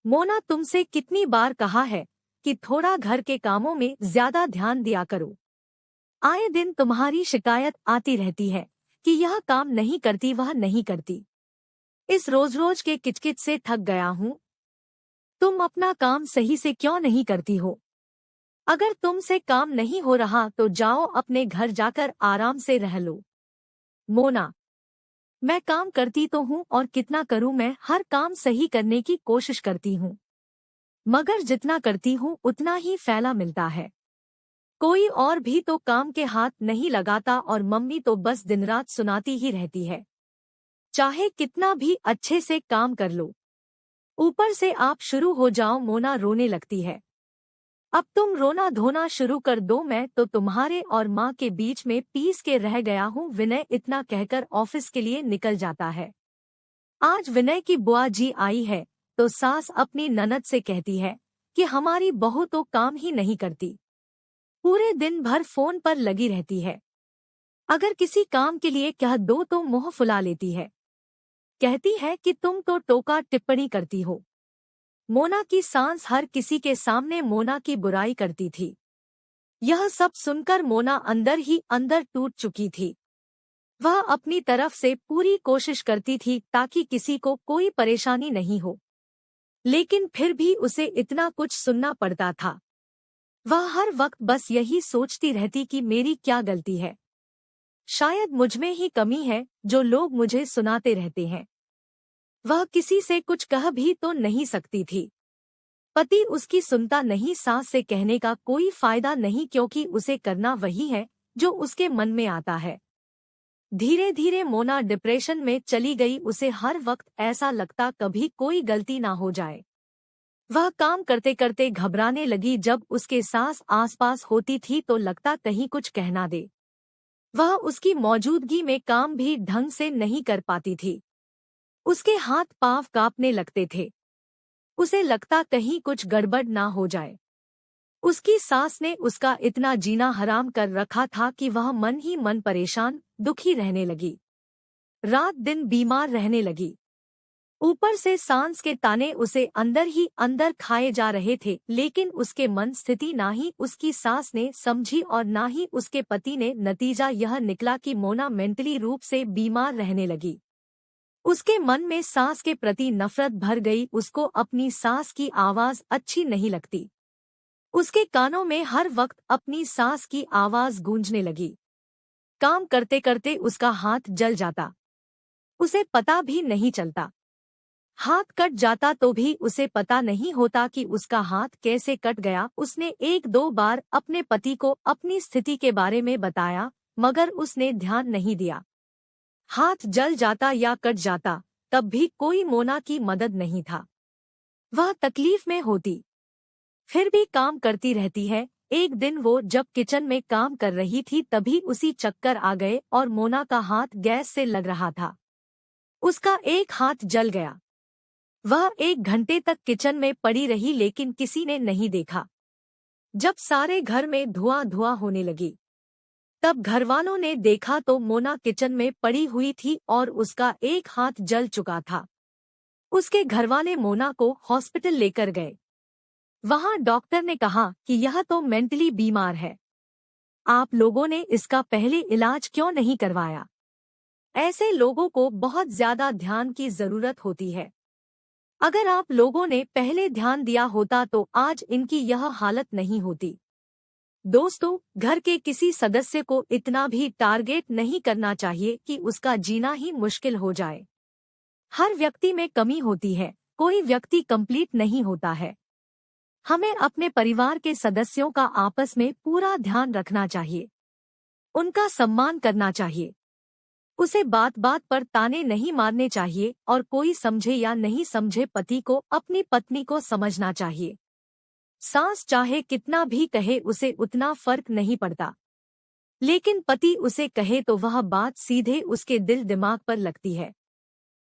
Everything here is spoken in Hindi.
मोना, तुमसे कितनी बार कहा है कि थोड़ा घर के कामों में ज्यादा ध्यान दिया करो। आए दिन तुम्हारी शिकायत आती रहती है कि यह काम नहीं करती, वह नहीं करती। इस रोज रोज के किचकिच से थक गया हूँ। तुम अपना काम सही से क्यों नहीं करती हो? अगर तुमसे काम नहीं हो रहा तो जाओ अपने घर जाकर आराम से रह लो। मोना, मैं काम करती तो हूँ और कितना करूँ, मैं हर काम सही करने की कोशिश करती हूँ, मगर जितना करती हूँ उतना ही फैला मिलता है। कोई और भी तो काम के हाथ नहीं लगाता और मम्मी तो बस दिन रात सुनाती ही रहती है, चाहे कितना भी अच्छे से काम कर लो। ऊपर से आप शुरू हो जाओ। मोना रोने लगती है। अब तुम रोना धोना शुरू कर दो, मैं तो तुम्हारे और माँ के बीच में पीस के रह गया हूँ। विनय इतना कहकर ऑफिस के लिए निकल जाता है। आज विनय की बुआ जी आई है तो सास अपनी ननद से कहती है कि हमारी बहू तो काम ही नहीं करती, पूरे दिन भर फोन पर लगी रहती है। अगर किसी काम के लिए कह दो तो मुंह फुला लेती है, कहती है कि तुम तो टोका टिप्पणी करती हो। मोना की सास हर किसी के सामने मोना की बुराई करती थी। यह सब सुनकर मोना अंदर ही अंदर टूट चुकी थी। वह अपनी तरफ से पूरी कोशिश करती थी ताकि किसी को कोई परेशानी नहीं हो, लेकिन फिर भी उसे इतना कुछ सुनना पड़ता था। वह हर वक्त बस यही सोचती रहती कि मेरी क्या गलती है, शायद मुझमें ही कमी है जो लोग मुझे सुनाते रहते हैं। वह किसी से कुछ कह भी तो नहीं सकती थी। पति उसकी सुनता नहीं, सास से कहने का कोई फायदा नहीं, क्योंकि उसे करना वही है जो उसके मन में आता है। धीरे धीरे मोना डिप्रेशन में चली गई। उसे हर वक्त ऐसा लगता कभी कोई गलती ना हो जाए। वह काम करते करते घबराने लगी। जब उसके सास आसपास होती थी तो लगता कहीं कुछ कहना दे। वह उसकी मौजूदगी में काम भी ढंग से नहीं कर पाती थी। उसके हाथ पांव कांपने लगते थे। उसे लगता कहीं कुछ गड़बड़ ना हो जाए। उसकी सास ने उसका इतना जीना हराम कर रखा था कि वह मन ही मन परेशान दुखी रहने लगी, रात दिन बीमार रहने लगी। ऊपर से सांस के ताने उसे अंदर ही अंदर खाए जा रहे थे। लेकिन उसके मन स्थिति ना ही उसकी सास ने समझी और ना ही उसके पति ने। नतीजा यह निकला कि मोना मेंटली रूप से बीमार रहने लगी। उसके मन में सास के प्रति नफरत भर गई। उसको अपनी सास की आवाज अच्छी नहीं लगती। उसके कानों में हर वक्त अपनी सास की आवाज गूंजने लगी। काम करते करते उसका हाथ जल जाता, उसे पता भी नहीं चलता। हाथ कट जाता तो भी उसे पता नहीं होता कि उसका हाथ कैसे कट गया। उसने एक दो बार अपने पति को अपनी स्थिति के बारे में बताया, मगर उसने ध्यान नहीं दिया। हाथ जल जाता या कट जाता, तब भी कोई मोना की मदद नहीं था। वह तकलीफ में होती, फिर भी काम करती रहती है। एक दिन वो जब किचन में काम कर रही थी तभी उसी चक्कर आ गए और मोना का हाथ गैस से लग रहा था। उसका एक हाथ जल गया। वह 1 घंटे तक किचन में पड़ी रही, लेकिन किसी ने नहीं देखा। जब सारे घर में धुआं धुआं होने लगी तब घरवालों ने देखा तो मोना किचन में पड़ी हुई थी और उसका एक हाथ जल चुका था। उसके घरवाले मोना को हॉस्पिटल लेकर गए। वहां डॉक्टर ने कहा कि यह तो मेंटली बीमार है, आप लोगों ने इसका पहले इलाज क्यों नहीं करवाया? ऐसे लोगों को बहुत ज्यादा ध्यान की जरूरत होती है। अगर आप लोगों ने पहले ध्यान दिया होता तो आज इनकी यह हालत नहीं होती। दोस्तों, घर के किसी सदस्य को इतना भी टारगेट नहीं करना चाहिए कि उसका जीना ही मुश्किल हो जाए। हर व्यक्ति में कमी होती है, कोई व्यक्ति कंप्लीट नहीं होता है। हमें अपने परिवार के सदस्यों का आपस में पूरा ध्यान रखना चाहिए, उनका सम्मान करना चाहिए। उसे बात बात पर ताने नहीं मारने चाहिए और कोई समझे या नहीं समझे पति को अपनी पत्नी को समझना चाहिए। सास चाहे कितना भी कहे उसे उतना फर्क नहीं पड़ता, लेकिन पति उसे कहे तो वह बात सीधे उसके दिल दिमाग पर लगती है।